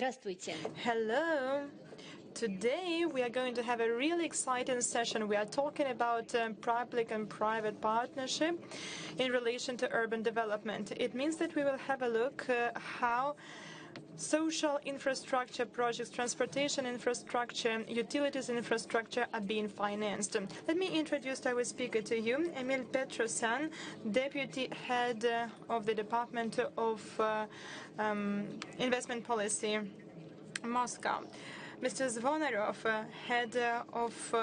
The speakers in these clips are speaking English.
Здравствуйте. Hello. Today we are going to have a really exciting session. We are talking about public and private partnership in relation to urban development. It means that we will have a look how social infrastructure projects, transportation infrastructure, utilities infrastructure are being financed. Let me introduce our speaker to you, Emil Petrosyan, Deputy Head of the Department of Investment Policy, Moscow. Mr. Zvonarov, Head of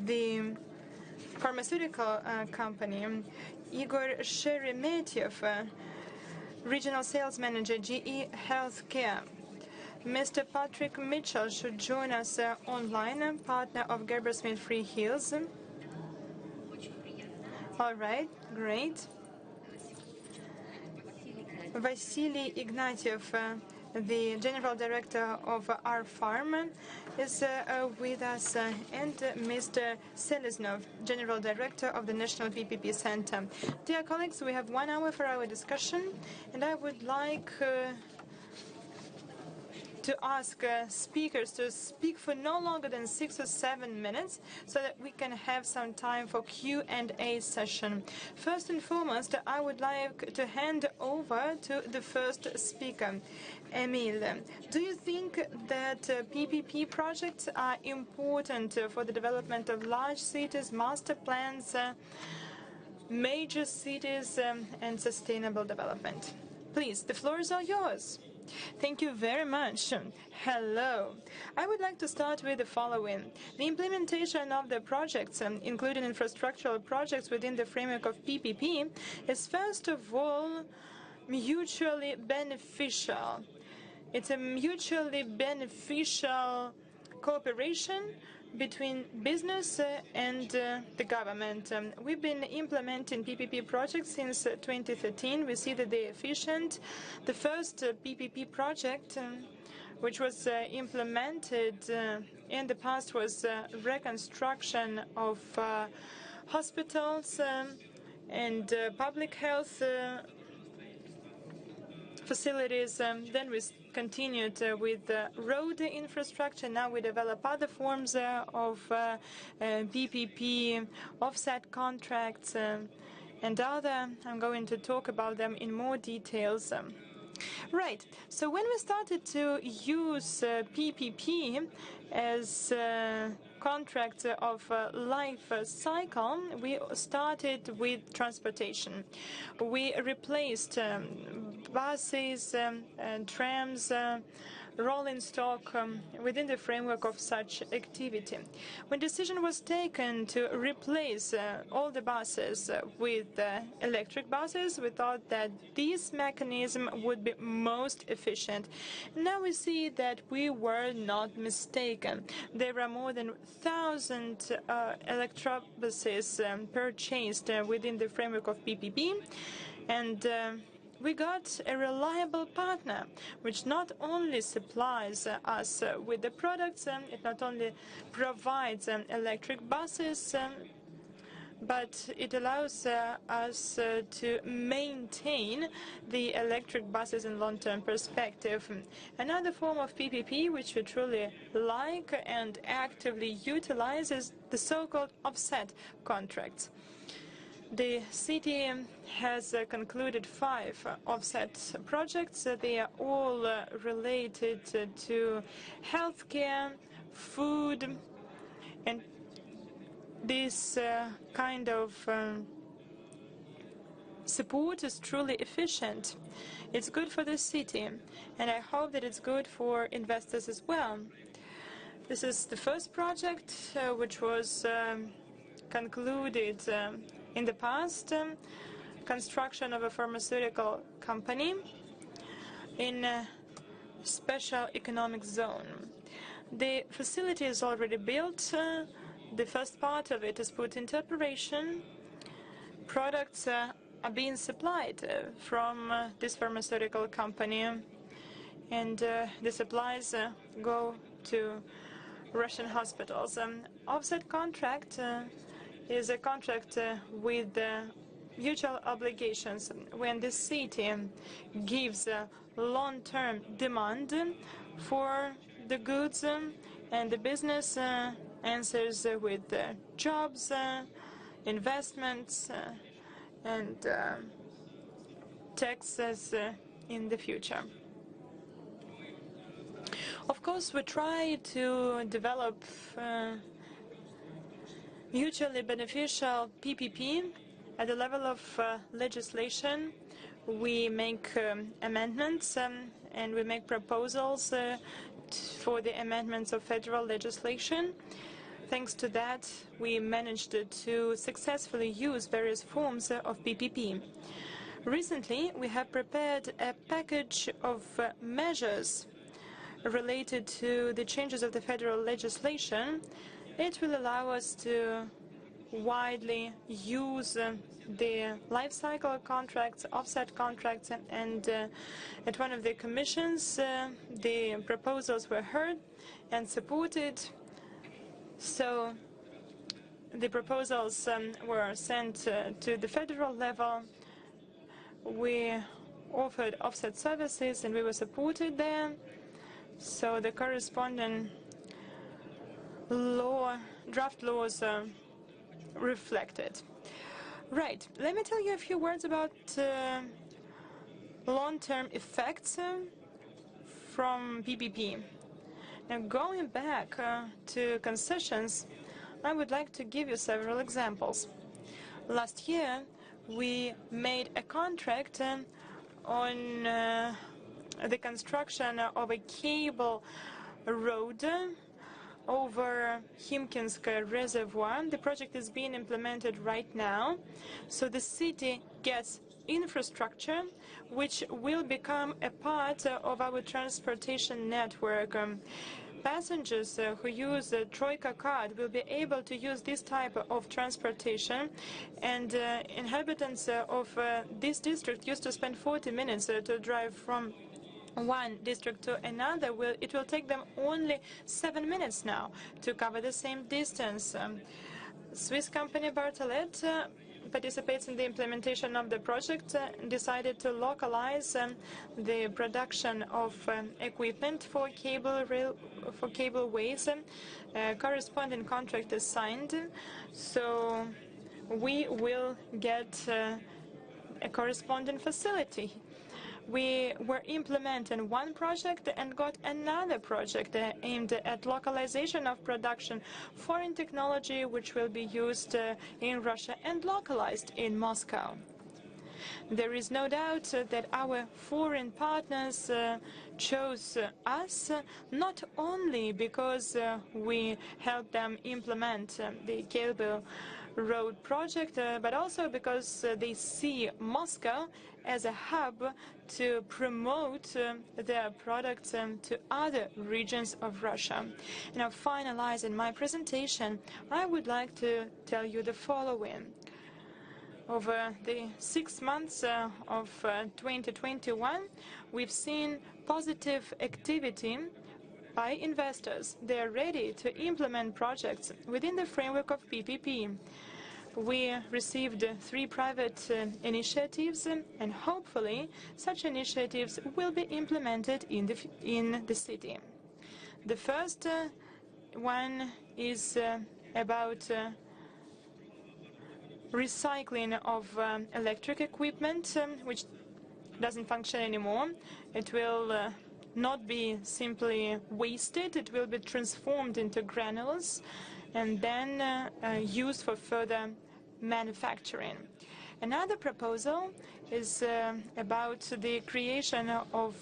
the pharmaceutical company, Igor Sheremetyev, Regional Sales Manager, GE Healthcare. Mr. Patrick Mitchell should join us online, partner of Gerbersmith Free Hills. All right, great. Vasily Ignatiev, the General Director of our farm, is with us, and Mr. Seleznov, General Director of the National PPP Center. Dear colleagues, we have 1 hour for our discussion, and I would like to ask speakers to speak for no longer than 6 or 7 minutes so that we can have some time for Q&A session. First and foremost, I would like to hand over to the first speaker. Emil, do you think that PPP projects are important for the development of large cities, master plans, major cities, and sustainable development? Please, the floor is all yours. Thank you very much. Hello. I would like to start with the following. The implementation of the projects, including infrastructural projects within the framework of PPP, is first of all mutually beneficial. It's a mutually beneficial cooperation between business and the government. We've been implementing PPP projects since 2013. We see that they're efficient. The first PPP project which was implemented in the past was reconstruction of hospitals and public health facilities. Then we continued with road infrastructure. Now we develop other forms of PPP, offset contracts, and other. I'm going to talk about them in more details. Right. So when we started to use PPP as contracts of life cycle, we started with transportation. We replaced buses and trams, rolling stock within the framework of such activity. When decision was taken to replace all the buses with electric buses, we thought that this mechanism would be most efficient. Now we see that we were not mistaken. There are more than 1,000 electrobuses purchased within the framework of PPP, and we got a reliable partner, which not only supplies us with the products, it not only provides electric buses, but it allows us to maintain the electric buses in long-term perspective. Another form of PPP which we truly like and actively utilize is the so-called offset contracts. The city has concluded 5 offset projects. They are all related to healthcare, food, and this kind of support is truly efficient. It's good for the city, and I hope that it's good for investors as well. This is the first project which was concluded in the past, construction of a pharmaceutical company in a special economic zone. The facility is already built. The first part of it is put into operation. Products are being supplied from this pharmaceutical company, and the supplies go to Russian hospitals. Offset contract is a contract with mutual obligations, when the city gives a long-term demand for the goods and the business answers with jobs, investments, and taxes in the future. Of course, we try to develop mutually beneficial PPP at the level of legislation. We make amendments and we make proposals for the amendments of federal legislation. Thanks to that, we managed to successfully use various forms of PPP. Recently, we have prepared a package of measures related to the changes of the federal legislation. It will allow us to widely use the life cycle contracts, offset contracts, and at one of the commissions, the proposals were heard and supported. So the proposals were sent to the federal level. We offered offset services and we were supported there. So the corresponding draft laws reflected. Right, let me tell you a few words about long-term effects from PPP. Now, going back to concessions, I would like to give you several examples. Last year, we made a contract on the construction of a cable road over Khimkinsk Reservoir. The project is being implemented right now. So the city gets infrastructure which will become a part of our transportation network. Passengers who use the Troika card will be able to use this type of transportation, and inhabitants of this district used to spend 40 minutes to drive from one district to another. It will take them only 7 minutes now to cover the same distance. Swiss company Bartolet participates in the implementation of the project, decided to localize the production of equipment for cableways. Corresponding contract is signed, so we will get a corresponding facility. We were implementing one project and got another project aimed at localization of production, foreign technology which will be used in Russia and localized in Moscow. There is no doubt that our foreign partners chose us not only because we helped them implement the cable road project, but also because they see Moscow as a hub to promote their products to other regions of Russia. Now, finalizing my presentation, I would like to tell you the following. Over the 6 months of 2021, we've seen positive activity by investors. They are ready to implement projects within the framework of PPP. We received 3 private initiatives, and hopefully such initiatives will be implemented in the city. The first one is about recycling of electric equipment which doesn't function anymore. It will not be simply wasted, it will be transformed into granules and then used for further manufacturing. Another proposal is about the creation of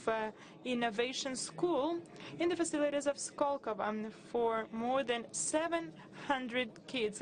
innovation school in the facilities of Skolkovo for more than 700 kids.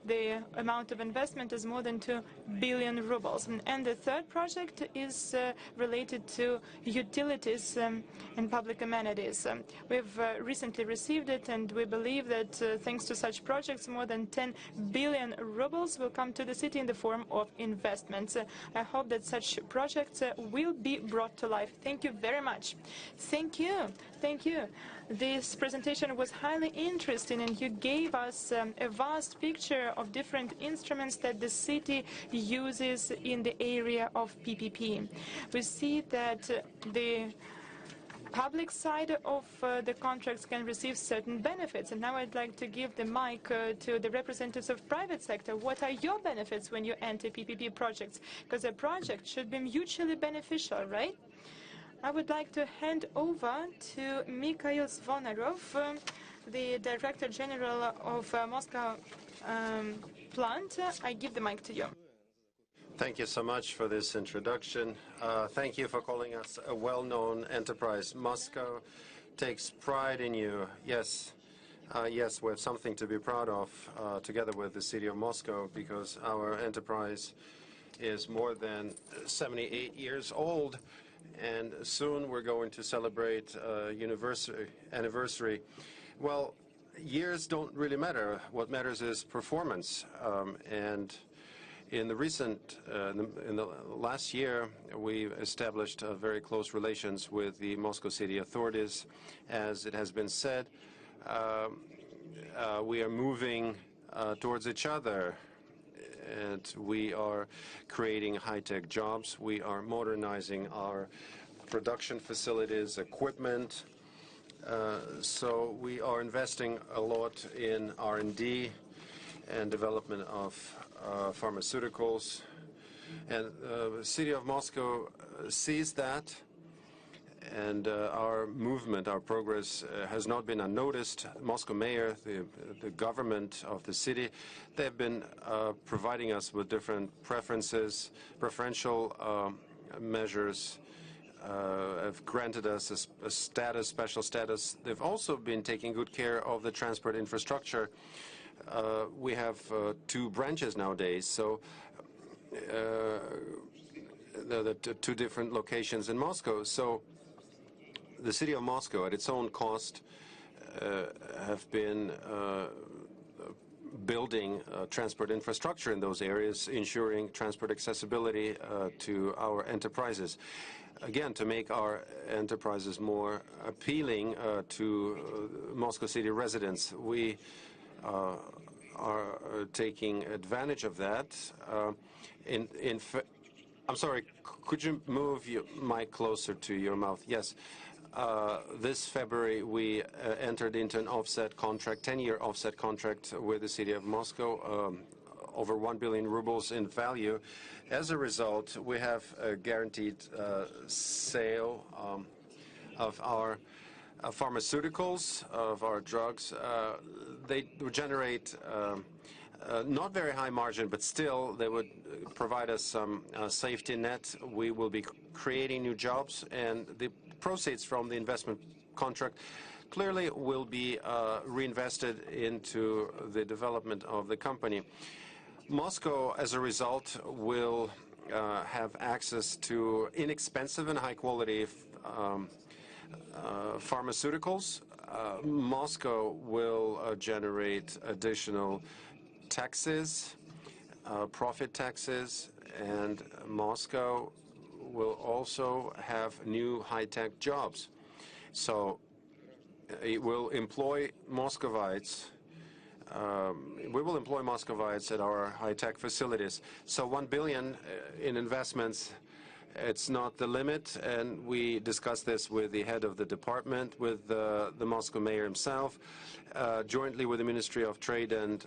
The amount of investment is more than 2 billion rubles. And the third project is related to utilities and public amenities. We've recently received it, and we believe that thanks to such projects, more than 10 billion rubles will come to the city in the form of investments. I hope that that such projects will be brought to life. Thank you very much. Thank you. Thank you. This presentation was highly interesting, and you gave us a vast picture of different instruments that the city uses in the area of PPP. We see that the public side of the contracts can receive certain benefits. And now I'd like to give the mic to the representatives of private sector. What are your benefits when you enter PPP projects? Because a project should be mutually beneficial, right? I would like to hand over to Mikhail Zvonarov, the Director General of Moscow plant. I give the mic to you. Thank you so much for this introduction. Thank you for calling us a well-known enterprise. Moscow takes pride in you. Yes, yes, we have something to be proud of together with the city of Moscow, because our enterprise is more than 78 years old, and soon we're going to celebrate anniversary. Well, years don't really matter. What matters is performance, and in the last year, we established very close relations with the Moscow city authorities. As it has been said, we are moving towards each other, and we are creating high-tech jobs. We are modernizing our production facilities, equipment. So we are investing a lot in R&D and development of pharmaceuticals, and the city of Moscow sees that, and our movement, our progress has not been unnoticed. Moscow mayor, the government of the city, they've been providing us with different preferential measures, have granted us a special status. They've also been taking good care of the transport infrastructure. We have 2 branches nowadays, so the 2 different locations in Moscow. So the city of Moscow, at its own cost, have been building transport infrastructure in those areas, ensuring transport accessibility to our enterprises. Again, to make our enterprises more appealing to Moscow city residents. We are taking advantage of that. I'm sorry, could you move your mic closer to your mouth? Yes. This February, we entered into an offset contract, 10-year offset contract with the city of Moscow, over 1 billion rubles in value. As a result, we have a guaranteed sale of our pharmaceuticals, of our drugs. They would generate not very high margin, but still they would provide us some safety net. We will be creating new jobs, and the proceeds from the investment contract clearly will be reinvested into the development of the company. Moscow, as a result, will have access to inexpensive and high-quality pharmaceuticals. Moscow will generate additional taxes, profit taxes, and Moscow will also have new high-tech jobs. So it will employ Muscovites. We will employ Muscovites at our high-tech facilities. So 1 billion in investments, it's not the limit, and we discussed this with the head of the department, with the Moscow mayor himself, jointly with the Ministry of Trade and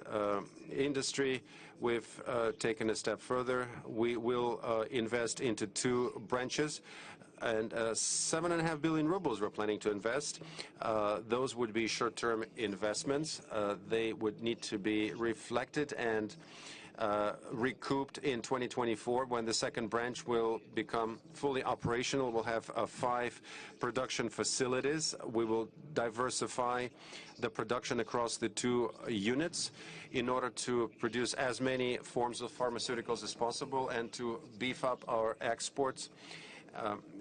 Industry. We've taken a step further. We will invest into 2 branches, and 7.5 billion rubles we're planning to invest. Those would be short-term investments. They would need to be reflected and recouped in 2024, when the second branch will become fully operational. We'll have 5 production facilities. We will diversify the production across the 2 units in order to produce as many forms of pharmaceuticals as possible, and to beef up our exports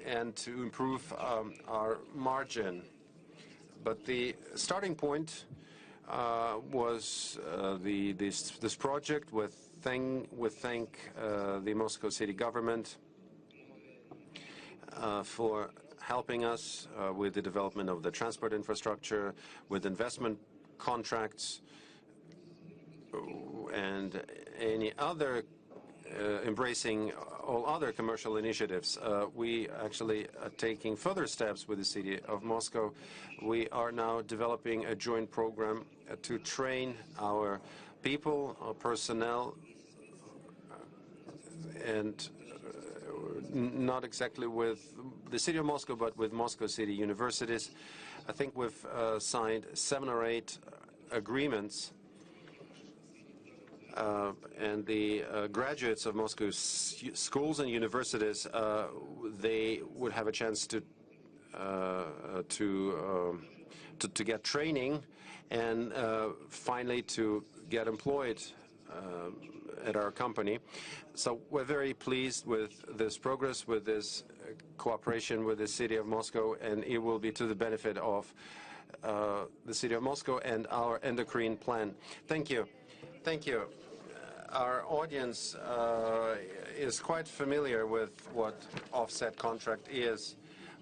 and to improve our margin. But the starting point was this project. We thank the Moscow city government for helping us with the development of the transport infrastructure, with investment contracts, and any other embracing all other commercial initiatives. We actually are taking further steps with the city of Moscow. We are now developing a joint program to train our people, our personnel, and not exactly with the city of Moscow, but with Moscow City universities. I think we've signed 7 or 8 agreements, and the graduates of Moscow's schools and universities, they would have a chance to get training and finally to get employed at our company. So we're very pleased with this progress, with this cooperation with the city of Moscow, and it will be to the benefit of the city of Moscow and our endocrine plan. Thank you. Thank you. Our audience is quite familiar with what offset contract is,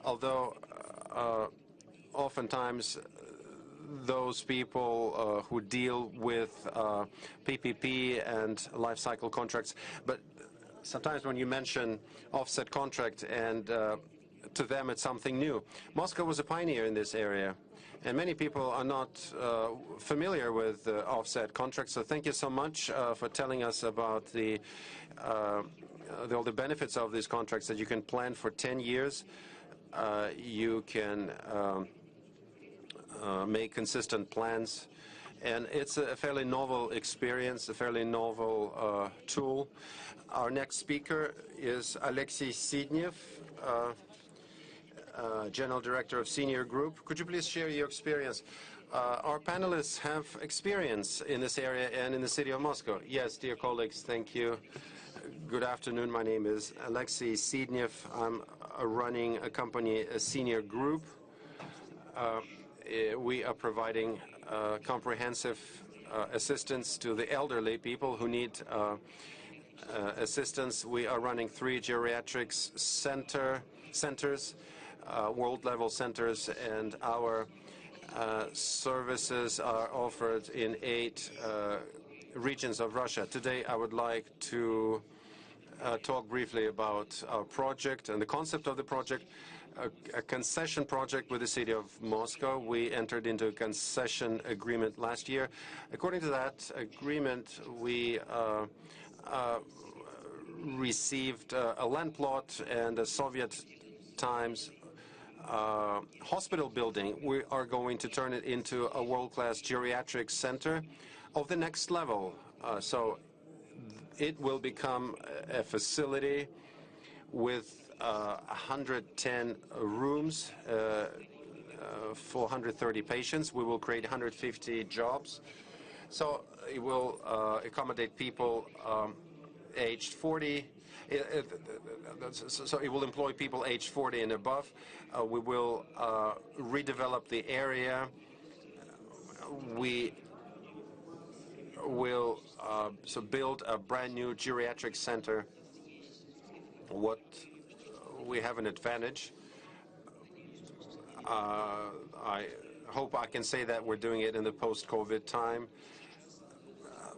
although oftentimes those people who deal with PPP and life cycle contracts, but sometimes when you mention offset contract and to them it's something new. Moscow was a pioneer in this area, and many people are not familiar with offset contracts. So thank you so much for telling us about all the benefits of these contracts, that you can plan for 10 years. You can make consistent plans, and it's a fairly novel experience, a fairly novel tool. Our next speaker is Alexei Sidnev, General Director of Senior Group. Could you please share your experience? Our panelists have experience in this area and in the city of Moscow. Yes, dear colleagues, thank you. Good afternoon. My name is Alexei Sidnev. I'm running a company, a Senior Group. We are providing comprehensive assistance to the elderly people who need assistance. We are running 3 geriatrics centers, world-level centers, and our services are offered in 8 regions of Russia. Today, I would like to talk briefly about our project and the concept of the project. A concession project with the city of Moscow. We entered into a concession agreement last year. According to that agreement, we received a land plot and a Soviet times hospital building. We are going to turn it into a world-class geriatric center of the next level. So it will become a facility with 110 rooms, 430 patients. We will create 150 jobs. So it will accommodate people aged 40. So it will employ people aged 40 and above. We will redevelop the area. We will build a brand new geriatric center. We have an advantage. I hope I can say that we're doing it in the post-COVID time.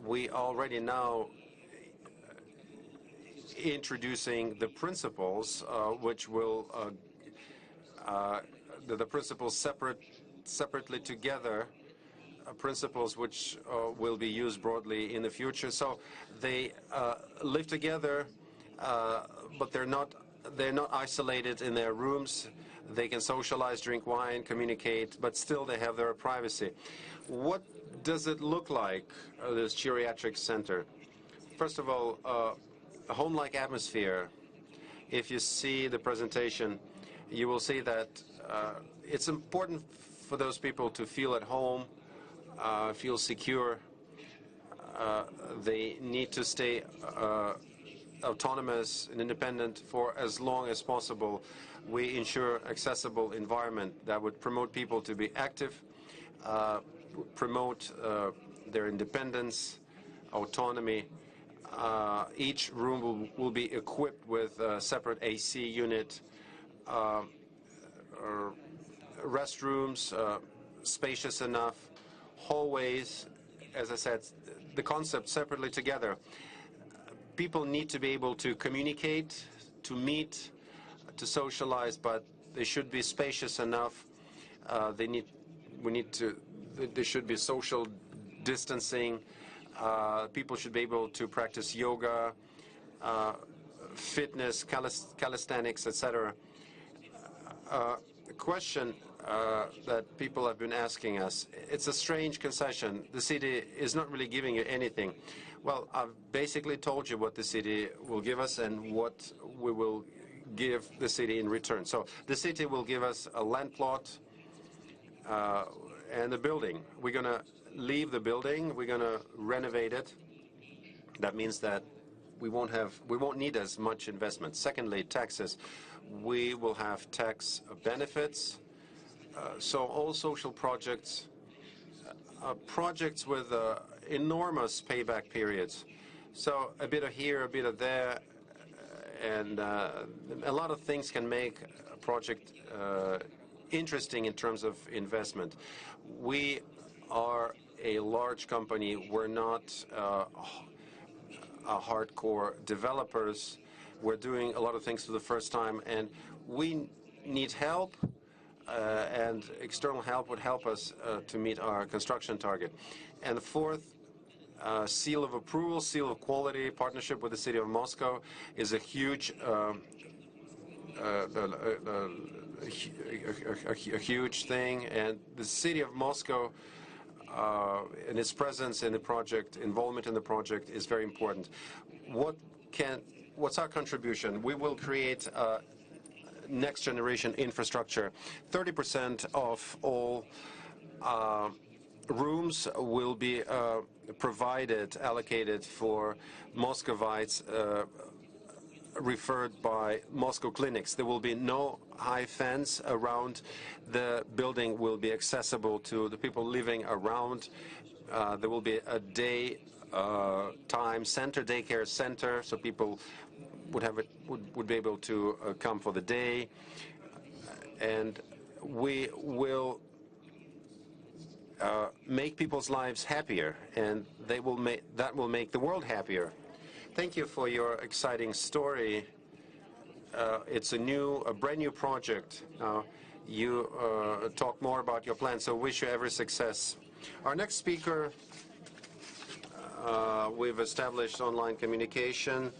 We already now introducing the principles which will the principles separately together, principles which will be used broadly in the future. So they live together, but they're not isolated in their rooms. They can socialize, drink wine, communicate, but still they have their privacy. What does it look like, this geriatric center? First of all, a home-like atmosphere. If you see the presentation, you will see that it's important for those people to feel at home, feel secure. They need to stay autonomous and independent for as long as possible. We ensure accessible environment that would promote people to be active, promote their independence, autonomy. Each room will be equipped with a separate AC unit. restrooms, spacious enough, hallways, as I said, the concept separately together. People need to be able to communicate, to meet, to socialize, but they should be spacious enough. There should be social distancing. People should be able to practice yoga, fitness, calisthenics, etc. The question that people have been asking us, it's a strange concession. The city is not really giving you anything. Well, I've basically told you what the city will give us and what we will give the city in return. So the city will give us a land plot and a building. We're going to leave the building. We're going to renovate it. That means that we won't need as much investment. Secondly, taxes. We will have tax benefits. So all social projects, projects with enormous payback periods. So a bit of here, a bit of there, and a lot of things can make a project interesting in terms of investment. We are a large company. We're not hardcore developers. We're doing a lot of things for the first time, and we need help, and external help would help us to meet our construction target. And the fourth, seal of approval, seal of quality, partnership with the city of Moscow is a huge a huge thing, and the city of Moscow and its presence in the project, involvement in the project is very important. What's our contribution? We will create next generation infrastructure. 30% of all rooms will be allocated for Muscovites referred by Moscow clinics. There will be no high fence around. The building will be accessible to the people living around. There will be a daytime center, daycare center, so people would be able to come for the day. And we will make people's lives happier, and that will make the world happier. Thank you for your exciting story. It's a brand new project. You talk more about your plan, so wish you every success. Our next speaker, we've established online communication.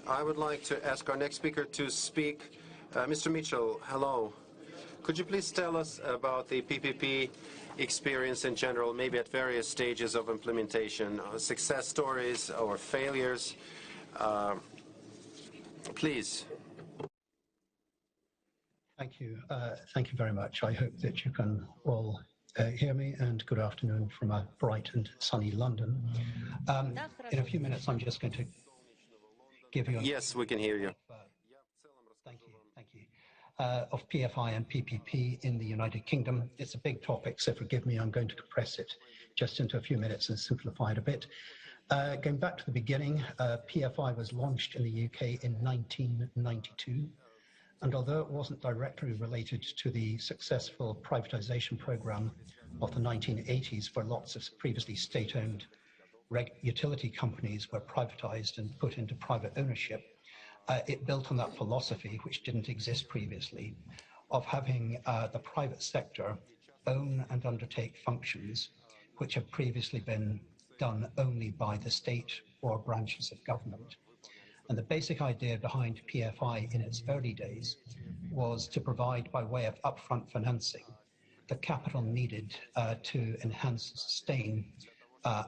I would like to ask our next speaker to speak. Mr. Mitchell, hello. Could you please tell us about the PPP experience in general, maybe at various stages of implementation, success stories or failures? Please. Thank you. Thank you very much. I hope that you can all hear me, and good afternoon from a bright and sunny London. In a few minutes, I'm just going to give you... Yes, we can hear you. Thank you. Thank you. Of PFI and PPP in the United Kingdom. It's a big topic, so forgive me, I'm going to compress it just into a few minutes and simplify it a bit. Going back to the beginning, PFI was launched in the UK in 1992, and although it wasn't directly related to the successful privatization program of the 1980s, where lots of previously state-owned utility companies were privatized and put into private ownership, it built on that philosophy, which didn't exist previously, of having the private sector own and undertake functions which have previously been done only by the state or branches of government. And the basic idea behind PFI in its early days was to provide, by way of upfront financing, the capital needed to enhance and sustain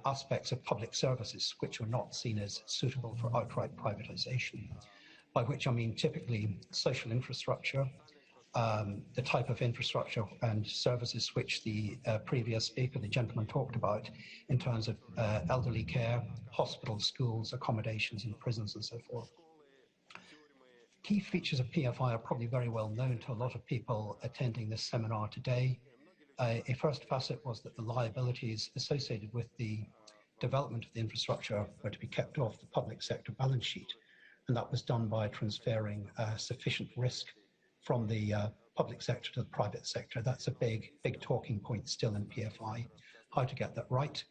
aspects of public services which were not seen as suitable for outright privatization. By which I mean typically social infrastructure, the type of infrastructure and services which the previous speaker, the gentleman, talked about in terms of elderly care, hospitals, schools, accommodations and prisons and so forth. Key features of PFI are probably very well known to a lot of people attending this seminar today. A first facet was that the liabilities associated with the development of the infrastructure were to be kept off the public sector balance sheet, and that was done by transferring sufficient risk from the public sector to the private sector. That's a big talking point still in PFI, how to get that right.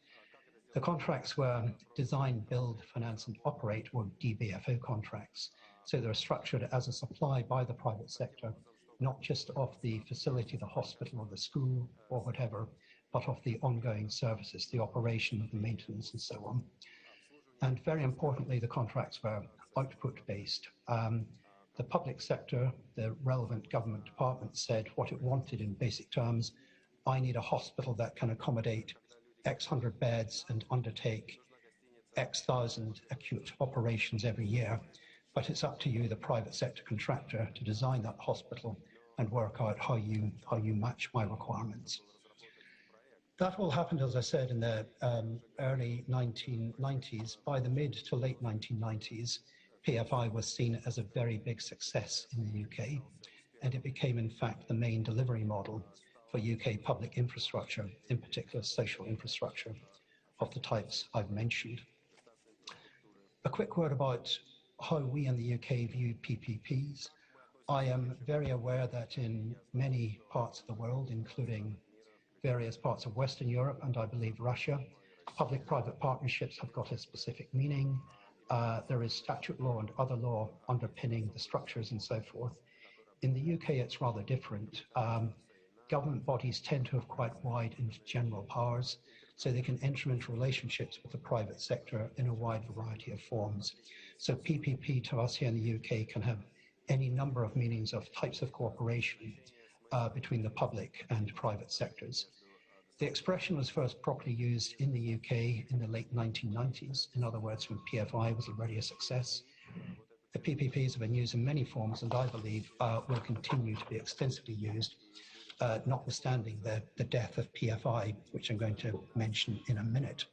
The contracts were design, build, finance, and operate, or DBFO contracts. So they're structured as a supply by the private sector, not just of the facility, the hospital or the school or whatever, but of the ongoing services, the operation, the maintenance, and so on. And very importantly, the contracts were output-based. The public sector, the relevant government department said what it wanted in basic terms. I need a hospital that can accommodate X hundred beds and undertake X thousand acute operations every year. But it's up to you, the private sector contractor, to design that hospital and work out how you match my requirements. That all happened, as I said, in the early 1990s. By the mid to late 1990s, PFI was seen as a very big success in the UK, and it became, in fact, the main delivery model for UK public infrastructure, in particular social infrastructure of the types I've mentioned. A quick word about how we in the UK view PPPs. I am very aware that in many parts of the world, including various parts of Western Europe and I believe Russia, public-private partnerships have got a specific meaning. There is statute law and other law underpinning the structures and so forth. In the UK, it's rather different. Government bodies tend to have quite wide and general powers, so they can enter into relationships with the private sector in a wide variety of forms. So PPP to us here in the UK can have any number of meanings of types of cooperation between the public and private sectors. The expression was first properly used in the UK in the late 1990s, in other words, when PFI was already a success. The PPPs have been used in many forms and I believe will continue to be extensively used, notwithstanding the death of PFI, which I'm going to mention in a minute.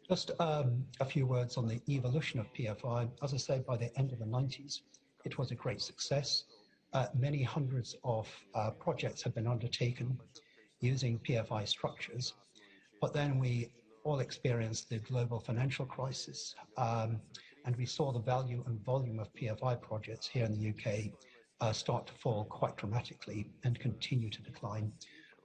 Just a few words on the evolution of PFI. As I said, by the end of the 90s, it was a great success. Many hundreds of projects have been undertaken using PFI structures, but then we all experienced the global financial crisis, and we saw the value and volume of PFI projects here in the UK start to fall quite dramatically and continue to decline.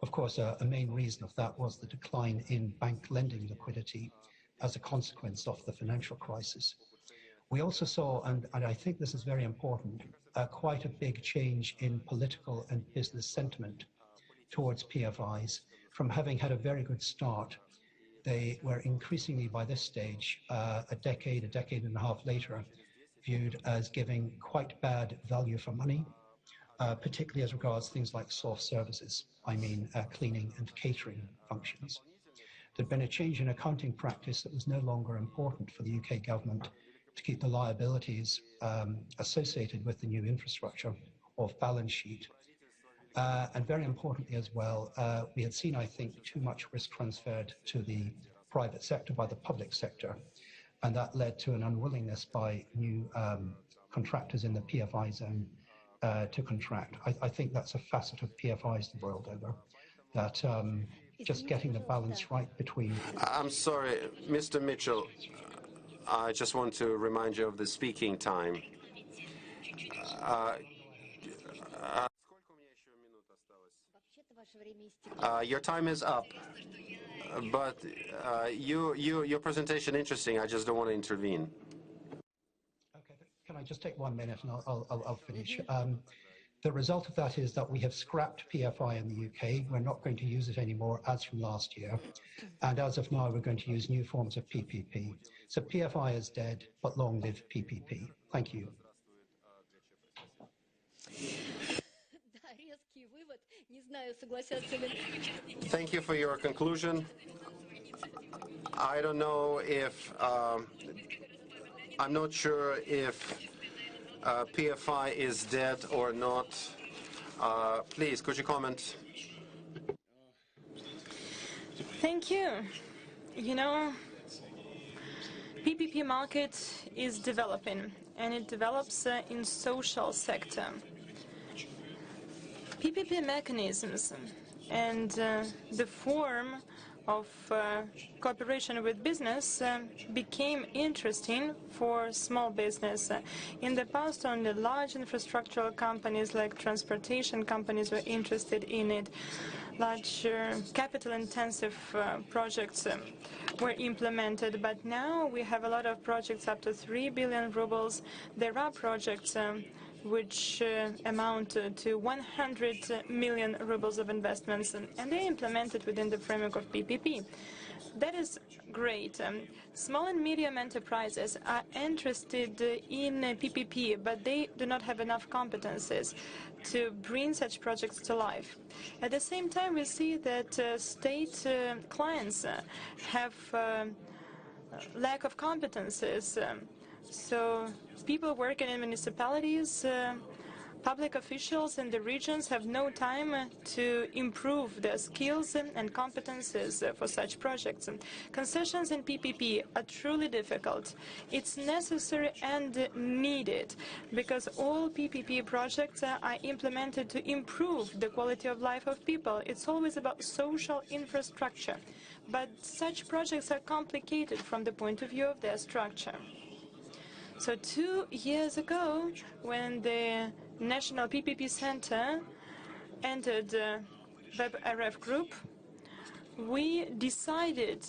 Of course, a main reason of that was the decline in bank lending liquidity as a consequence of the financial crisis. We also saw, and I think this is very important, quite a big change in political and business sentiment towards PFIs. From having had a very good start, they were increasingly by this stage, a decade and a half later, viewed as giving quite bad value for money, particularly as regards things like soft services, I mean cleaning and catering functions. There'd been a change in accounting practice that was no longer important for the UK government to keep the liabilities associated with the new infrastructure off balance sheet. And very importantly as well, we had seen, I think, too much risk transferred to the private sector by the public sector, and that led to an unwillingness by new contractors in the PFI zone to contract. I think that's a facet of PFIs the world over, that just getting the balance right between... I'm sorry, Mr. Mitchell, I just want to remind you of the speaking time. Your time is up, but your presentation interesting. I just don't want to intervene. Okay, can I just take 1 minute and I'll finish? The result of that is that we have scrapped PFI in the UK. We're not going to use it anymore as from last year. And as of now, we're going to use new forms of PPP. So PFI is dead, but long live PPP. Thank you. Thank you for your conclusion. I don't know if, I'm not sure if PFI is dead or not. Please, could you comment? Thank you. You know, PPP market is developing, and it develops in social sector. PPP mechanisms and the form of cooperation with business became interesting for small business. In the past, only large infrastructural companies like transportation companies were interested in it. Large capital-intensive projects were implemented, but now we have a lot of projects up to 3 billion rubles. There are projects which amount to 100 million rubles of investments, and they implemented within the framework of PPP. That is great. Small and medium enterprises are interested in PPP, but they do not have enough competences to bring such projects to life. At the same time, we see that state clients have lack of competences. So people working in municipalities, public officials in the regions have no time to improve their skills and competences for such projects. Concessions in PPP are truly difficult. It's necessary and needed because all PPP projects are implemented to improve the quality of life of people. It's always about social infrastructure. But such projects are complicated from the point of view of their structure. So 2 years ago, when the National PPP Center entered WebRF Group, we decided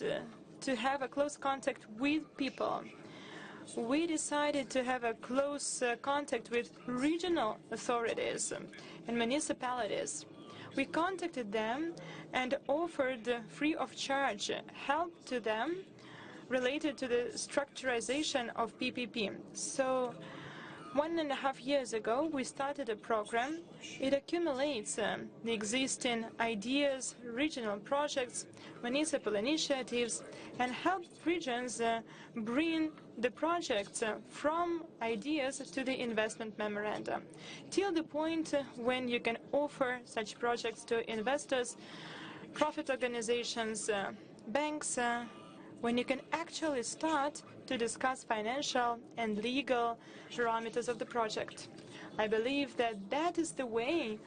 to have a close contact with people. We decided to have a close contact with regional authorities and municipalities. We contacted them and offered free of charge help to them related to the structurization of PPP. So 1.5 years ago, we started a program. It accumulates the existing ideas, regional projects, municipal initiatives, and help regions bring the projects from ideas to the investment memoranda, till the point when you can offer such projects to investors, profit organizations, banks, when you can actually start to discuss financial and legal parameters of the project. I believe that that is the way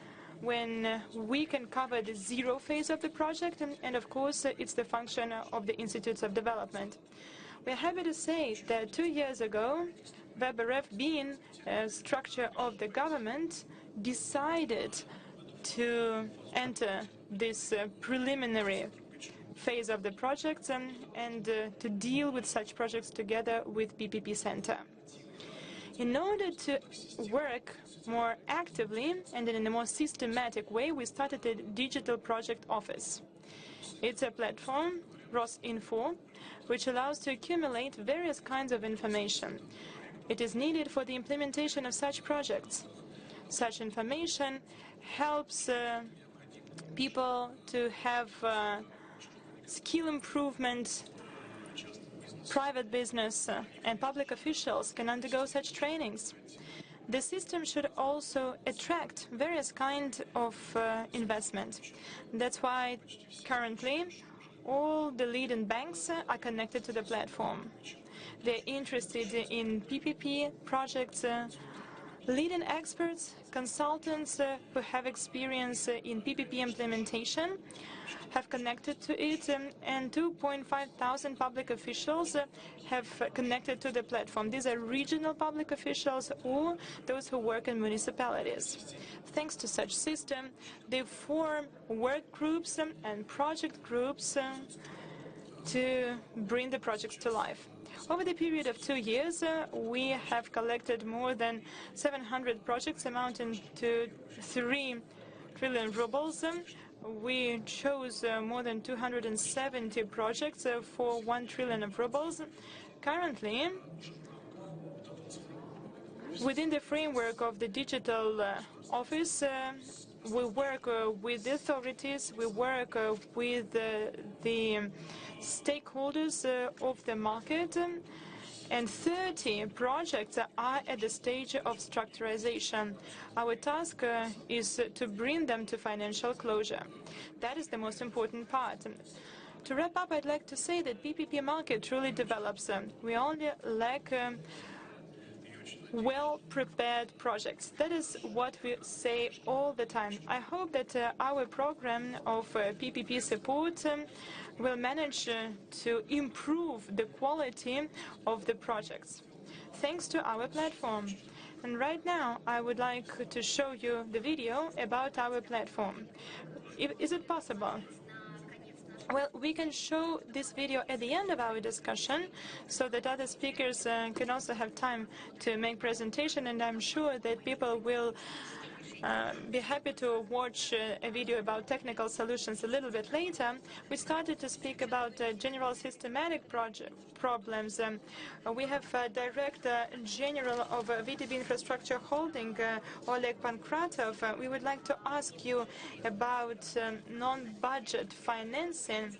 when we can cover the zero phase of the project, and of course it's the function of the institutes of development. We're happy to say that 2 years ago, WebRF, being a structure of the government, decided to enter this preliminary phase of the projects and to deal with such projects together with PPP Center. In order to work more actively and in a more systematic way, we started a digital project office. It's a platform, Rosinfo, which allows to accumulate various kinds of information. It is needed for the implementation of such projects. Such information helps people to have skill improvement. Private business and public officials can undergo such trainings. The system should also attract various kinds of investment. That's why currently all the leading banks are connected to the platform. They're interested in PPP projects. Leading experts, consultants who have experience in PPP implementation have connected to it, and 2,500 public officials have connected to the platform. These are regional public officials or those who work in municipalities. Thanks to such system, they form work groups and project groups to bring the projects to life. Over the period of 2 years, we have collected more than 700 projects amounting to 3 trillion rubles. We chose more than 270 projects for 1 trillion of rubles. Currently, within the framework of the digital office, we work with the authorities, we work with the stakeholders of the market, and 30 projects are at the stage of structurization. Our task is to bring them to financial closure. That is the most important part. To wrap up, I'd like to say that PPP Market truly develops. We only lack well-prepared projects. That is what we say all the time. I hope that our program of PPP support will manage to improve the quality of the projects, thanks to our platform. And right now, I would like to show you the video about our platform. Is it possible? Well, we can show this video at the end of our discussion so that other speakers can also have time to make presentation, and I'm sure that people will be happy to watch a video about technical solutions a little bit later. We started to speak about general systematic problems. We have Director General of VTB Infrastructure Holding, Oleg Pankratov. We would like to ask you about non-budget financing.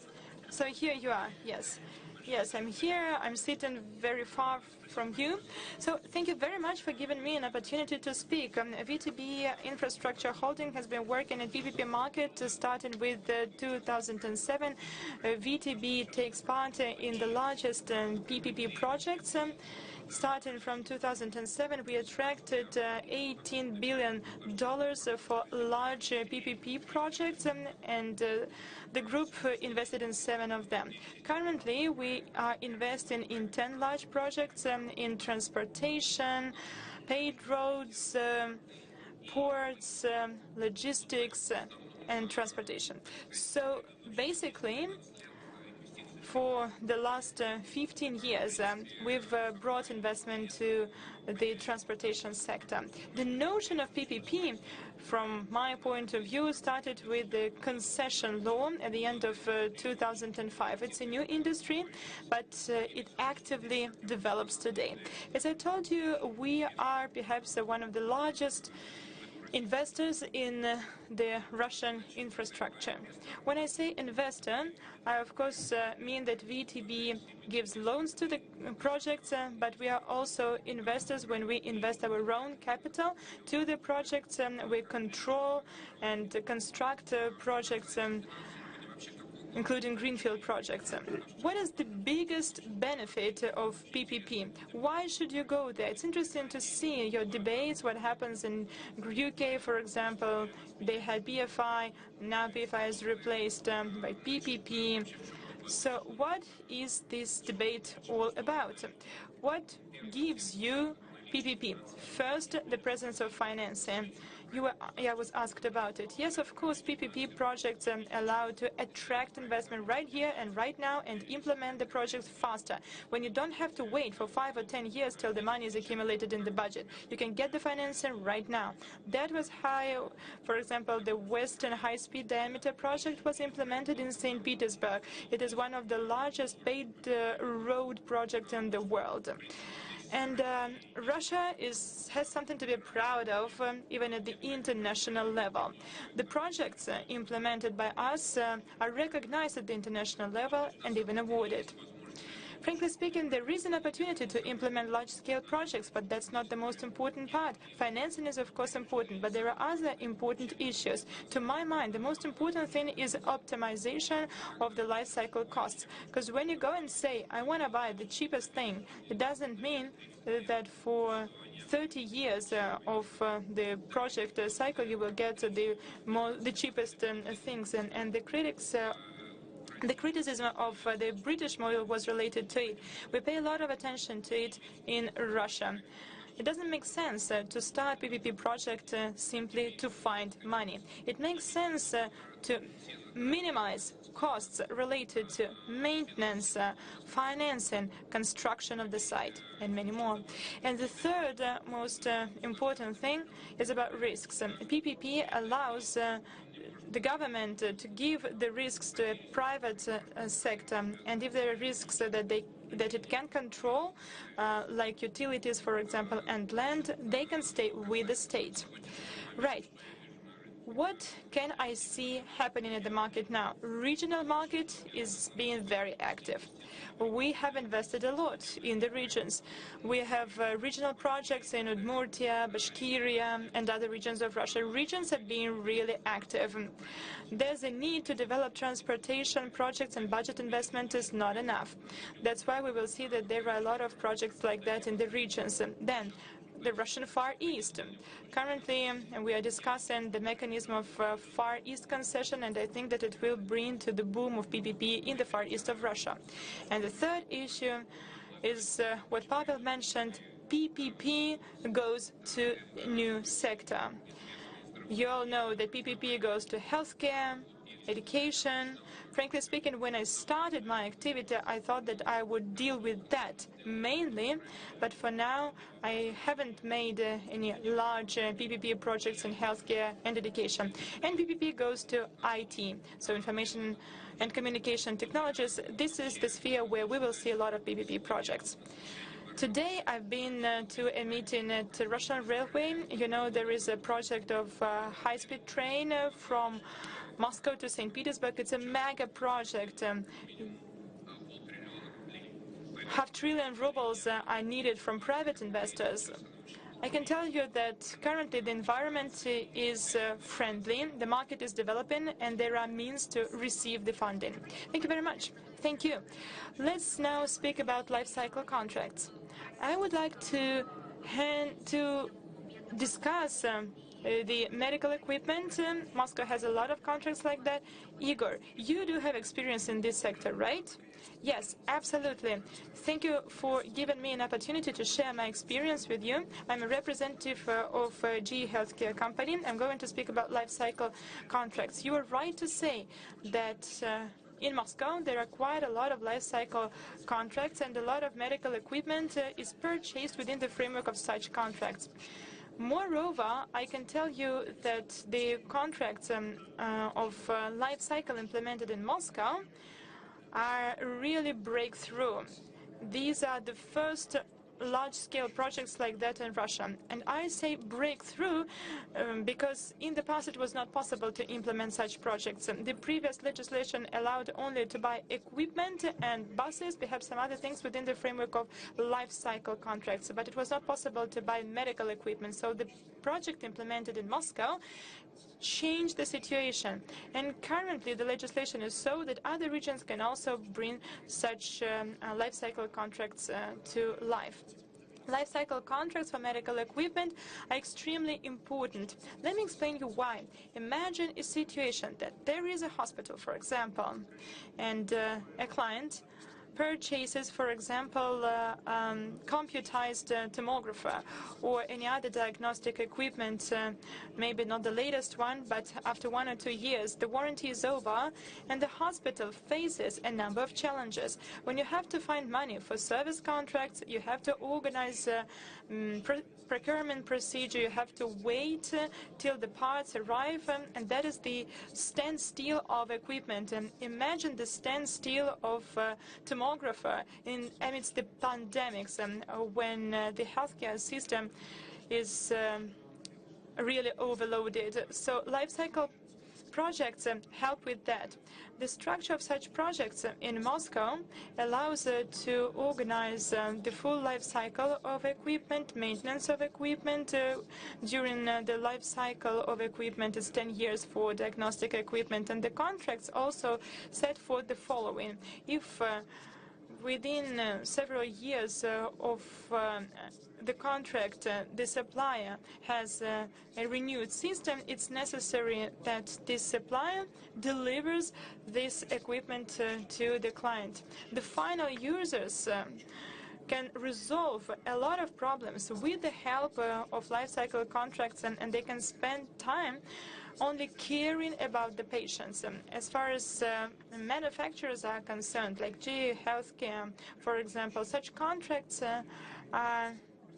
So here you are, yes. Yes, I'm here. I'm sitting very far from you. So thank you very much for giving me an opportunity to speak. VTB Infrastructure Holding has been working at PPP Market starting with 2007. VTB takes part in the largest PPP projects. Starting from 2007, we attracted $18 billion for large PPP projects, and the group invested in 7 of them. Currently, we are investing in 10 large projects in transportation, paved roads, ports, logistics, and transportation. So basically, for the last 15 years, we've brought investment to the transportation sector. The notion of PPP, from my point of view, started with the concession law at the end of 2005. It's a new industry, but it actively develops today. As I told you, we are perhaps one of the largest investors in the Russian infrastructure. When I say investor, I of course mean that VTB gives loans to the projects, but we are also investors when we invest our own capital to the projects. We control and construct projects, including greenfield projects. What is the biggest benefit of PPP? Why should you go there? It's interesting to see your debates, what happens in UK, for example. They had PFI, now PFI is replaced by PPP. So what is this debate all about? What gives you PPP? First, the presence of financing. I was asked about it. Yes, of course, PPP projects allow to attract investment right here and right now and implement the projects faster. When you don't have to wait for 5 or 10 years till the money is accumulated in the budget, you can get the financing right now. That was how, for example, the Western high-speed diameter project was implemented in St. Petersburg. It is one of the largest paved road projects in the world. And Russia has something to be proud of, even at the international level. The projects implemented by us are recognized at the international level and even awarded. Frankly speaking, there is an opportunity to implement large-scale projects, but that's not the most important part. Financing is, of course, important, but there are other important issues. To my mind, the most important thing is optimization of the life cycle costs. Because when you go and say, I want to buy the cheapest thing, it doesn't mean that for 30 years of the project cycle you will get the cheapest things. And the critics the criticism of the British model was related to it. We pay a lot of attention to it in Russia. It doesn't make sense to start PPP project simply to find money. It makes sense to minimize costs related to maintenance, financing, construction of the site, and many more. And the third most important thing is about risks. PPP allows the government to give the risks to a private sector, and if there are risks that it can control, like utilities, for example, and land, they can stay with the state. Right. What can I see happening in the market now? Regional market is being very active. We have invested a lot in the regions. We have regional projects in Udmurtia, Bashkiria, and other regions of Russia. Regions are being really active. There's a need to develop transportation projects, and budget investment is not enough. That's why we will see that there are a lot of projects like that in the regions. Then, the Russian Far East. Currently, we are discussing the mechanism of Far East concession, and I think that it will bring to the boom of PPP in the Far East of Russia. And the third issue is what Pavel mentioned: PPP goes to new sector. You all know that PPP goes to healthcare, education. Frankly speaking, when I started my activity, I thought that I would deal with that mainly, but for now, I haven't made any large PPP projects in healthcare and education. And PPP goes to IT, so information and communication technologies. This is the sphere where we will see a lot of PPP projects. Today I've been to a meeting at the Russian Railway. You know, there is a project of high-speed train from Moscow to St. Petersburg. It's a mega project. $500 billion rubles are needed from private investors. I can tell you that currently the environment is friendly, the market is developing, and there are means to receive the funding. Thank you very much. Thank you. Let's now speak about life cycle contracts. I would like to discuss the medical equipment. Moscow has a lot of contracts like that. Igor, you do have experience in this sector, right? Yes, absolutely. Thank you for giving me an opportunity to share my experience with you. I'm a representative of GE Healthcare company. I'm going to speak about life cycle contracts. You are right to say that in Moscow, there are quite a lot of life cycle contracts, and a lot of medical equipment is purchased within the framework of such contracts. Moreover, I can tell you that the contracts of life cycle implemented in Moscow are really breakthrough. These are the first large-scale projects like that in Russia. And I say breakthrough because in the past it was not possible to implement such projects. The previous legislation allowed only to buy equipment and buses, perhaps some other things within the framework of life cycle contracts, but it was not possible to buy medical equipment. So the project implemented in Moscow changed the situation. And currently the legislation is so that other regions can also bring such life cycle contracts to life. Life cycle contracts for medical equipment are extremely important. Let me explain you why. Imagine a situation that there is a hospital, for example, and a client purchases, for example, computerized tomographer or any other diagnostic equipment, maybe not the latest one, but after 1 or 2 years, the warranty is over, and the hospital faces a number of challenges. When you have to find money for service contracts, you have to organize procurement procedure, you have to wait till the parts arrive, and that is the standstill of equipment. And imagine the standstill of tomographer amidst the pandemics, when the healthcare system is really overloaded. So life cycle projects help with that. The structure of such projects in Moscow allows to organize the full life cycle of equipment, maintenance of equipment. During the life cycle of equipment is 10 years for diagnostic equipment, and the contracts also set forth the following. If within several years of the contract, the supplier has a renewed system, it's necessary that this supplier delivers this equipment to the client. The final users can resolve a lot of problems with the help of life cycle contracts, and they can spend time only caring about the patients. As far as manufacturers are concerned, like GE Healthcare, for example, such contracts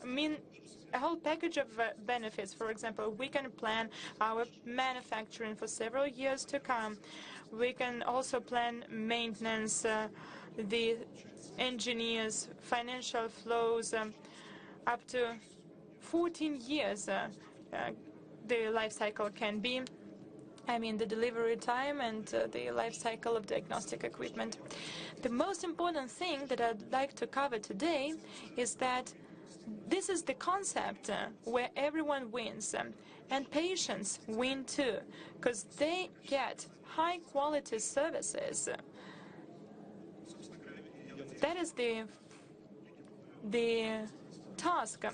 mean a whole package of benefits. For example, we can plan our manufacturing for several years to come. We can also plan maintenance, the engineers, financial flows, up to 14 years. The life cycle can be, the delivery time and the life cycle of diagnostic equipment. The most important thing that I'd like to cover today is that this is the concept where everyone wins, and patients win too, because they get high-quality services. That is the task.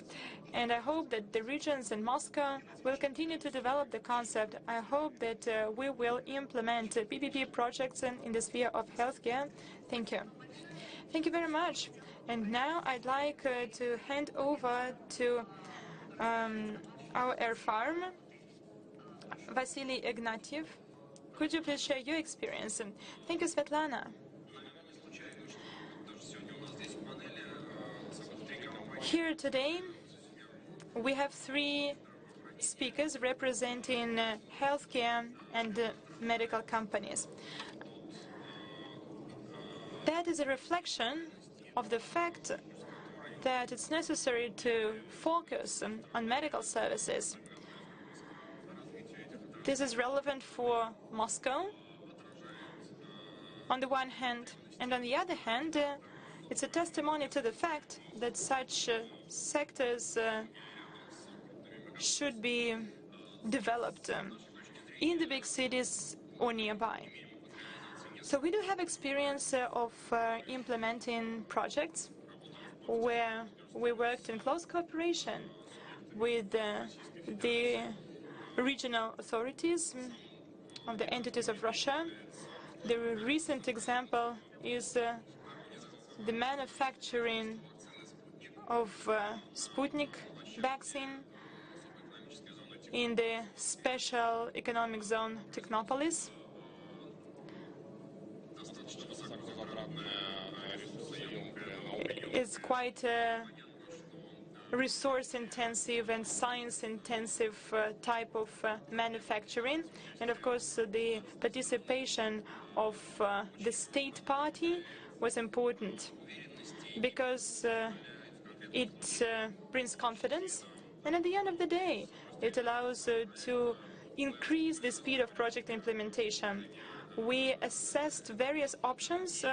And I hope that the regions in Moscow will continue to develop the concept. I hope that we will implement PPP projects in the sphere of healthcare. Thank you. Thank you very much. And now I'd like to hand over to our air farm, Vasily Ignatiev. Could you please share your experience? Thank you, Svetlana. Here today, we have 3 speakers representing healthcare and medical companies. That is a reflection of the fact that it's necessary to focus on medical services. This is relevant for Moscow, on the one hand, and on the other hand, it's a testimony to the fact that such sectors should be developed in the big cities or nearby. So we do have experience of implementing projects where we worked in close cooperation with the regional authorities of the entities of Russia. The recent example is the manufacturing of Sputnik vaccine in the special economic zone Technopolis. It's quite resource-intensive and science-intensive type of manufacturing. And of course, the participation of the state party was important because it brings confidence. And at the end of the day, it allows to increase the speed of project implementation. We assessed various options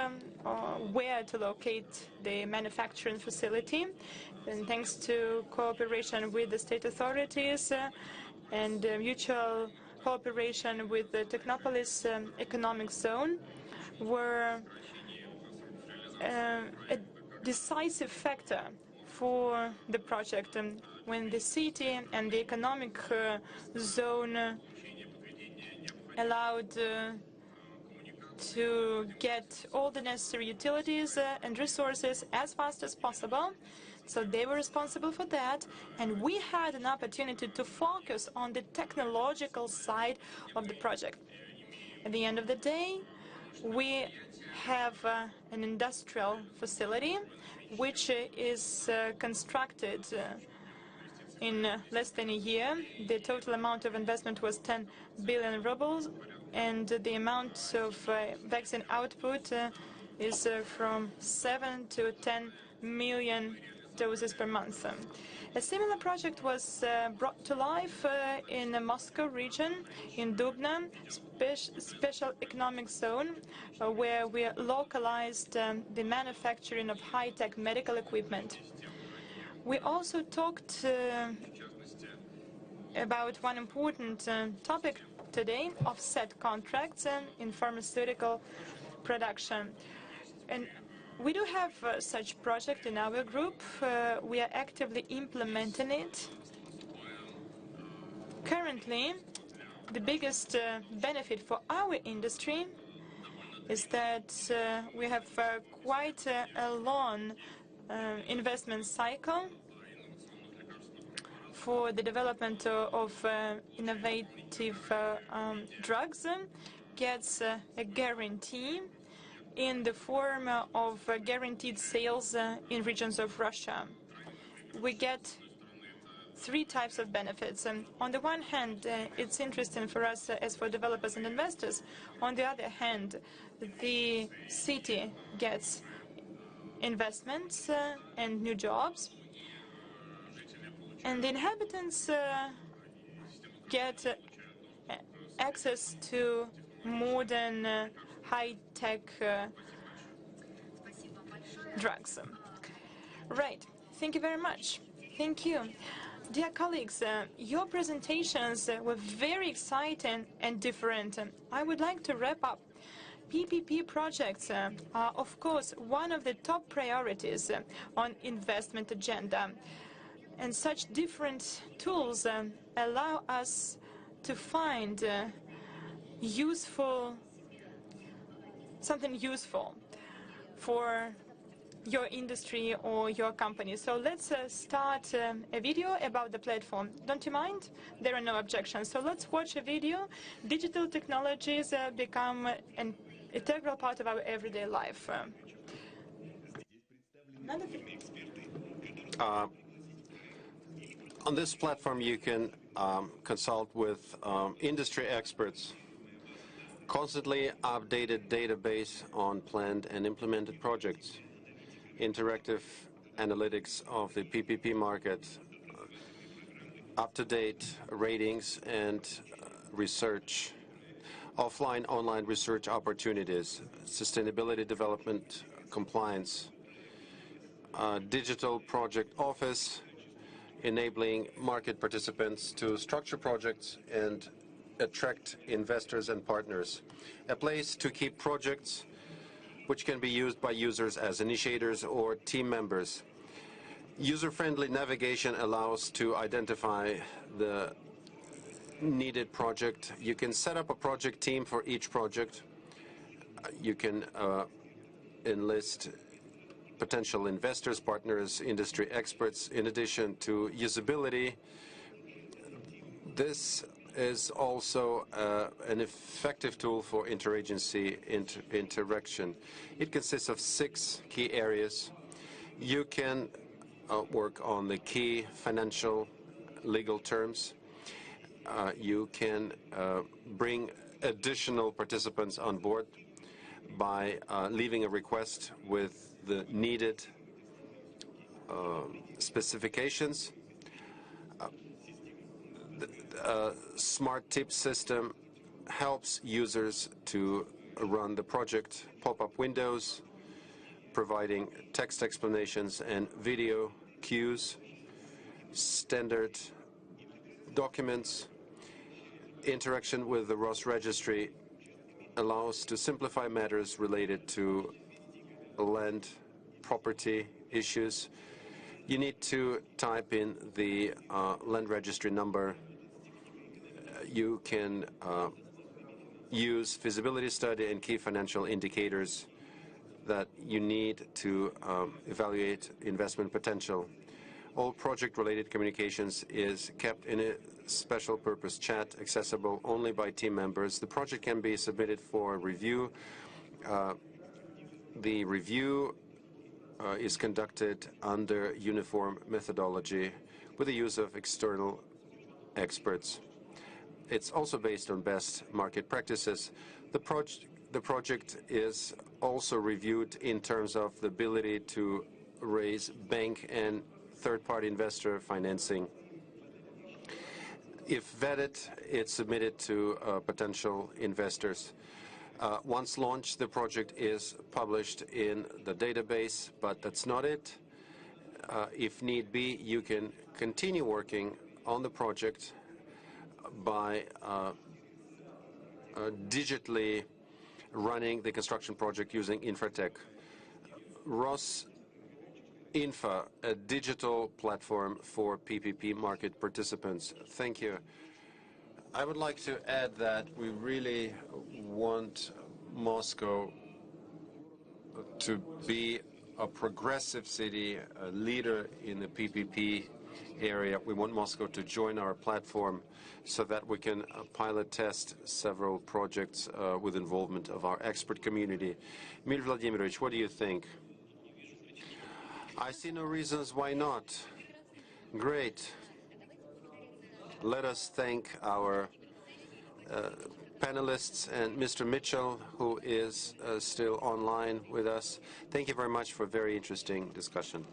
where to locate the manufacturing facility. And thanks to cooperation with the state authorities and mutual cooperation with the Technopolis economic zone were a decisive factor for the project. When the city and the economic zone allowed to get all the necessary utilities and resources as fast as possible. So they were responsible for that, and we had an opportunity to focus on the technological side of the project. At the end of the day, we have an industrial facility which is constructed in less than a year. The total amount of investment was 10 billion rubles, and the amount of vaccine output is from 7 to 10 million doses per month. A similar project was brought to life in the Moscow region, in Dubna, special economic zone, where we localized the manufacturing of high-tech medical equipment. We also talked about one important topic today, offset contracts in pharmaceutical production. And we do have such project in our group. We are actively implementing it. Currently, the biggest benefit for our industry is that we have quite a long investment cycle for the development of innovative drugs, gets a guarantee in the form of guaranteed sales in regions of Russia. We get 3 types of benefits. On the one hand, it's interesting for us as for developers and investors. On the other hand, the city gets investments and new jobs, and the inhabitants get access to modern high-tech drugs. Right. Thank you very much. Thank you. Dear colleagues, your presentations were very exciting and different. I would like to wrap up. PPP projects are, of course, one of the top priorities on investment agenda. And such different tools allow us to find something useful for your industry or your company. So let's start a video about the platform. Don't you mind? There are no objections. So let's watch a video. Digital technologies become an integral part of our everyday life. On this platform, you can consult with industry experts, constantly updated database on planned and implemented projects, interactive analytics of the PPP market, up-to-date ratings and research, offline, online research opportunities, sustainability development, compliance, digital project office, enabling market participants to structure projects and attract investors and partners. A place to keep projects which can be used by users as initiators or team members. User-friendly navigation allows to identify the needed project. You can set up a project team for each project. You can enlist potential investors, partners, industry experts. In addition to usability, this is also an effective tool for interagency interaction. It consists of 6 key areas. You can work on the key financial legal terms. You can bring additional participants on board by leaving a request with the needed specifications. The smart tip system helps users to run the project pop-up windows, providing text explanations and video cues, standard documents. Interaction with the ROS registry allows to simplify matters related to land property issues. You need to type in the land registry number. You can use feasibility study and key financial indicators that you need to evaluate investment potential. All project-related communications is kept in a special purpose chat accessible only by team members. The project can be submitted for review. The review is conducted under uniform methodology with the use of external experts. It's also based on best market practices. The project is also reviewed in terms of the ability to raise bank and third-party investor financing. If vetted, it's submitted to potential investors. Once launched, the project is published in the database, but that's not it. If need be, you can continue working on the project by digitally running the construction project using Infratech. ROS Infra, a digital platform for PPP market participants. Thank you. I would like to add that we really want Moscow to be a progressive city, a leader in the PPP area. We want Moscow to join our platform so that we can pilot test several projects with involvement of our expert community. Emil Vladimirovich, what do you think? I see no reasons why not. Great. Let us thank our panelists and Mr. Mitchell, who is still online with us. Thank you very much for a very interesting discussion.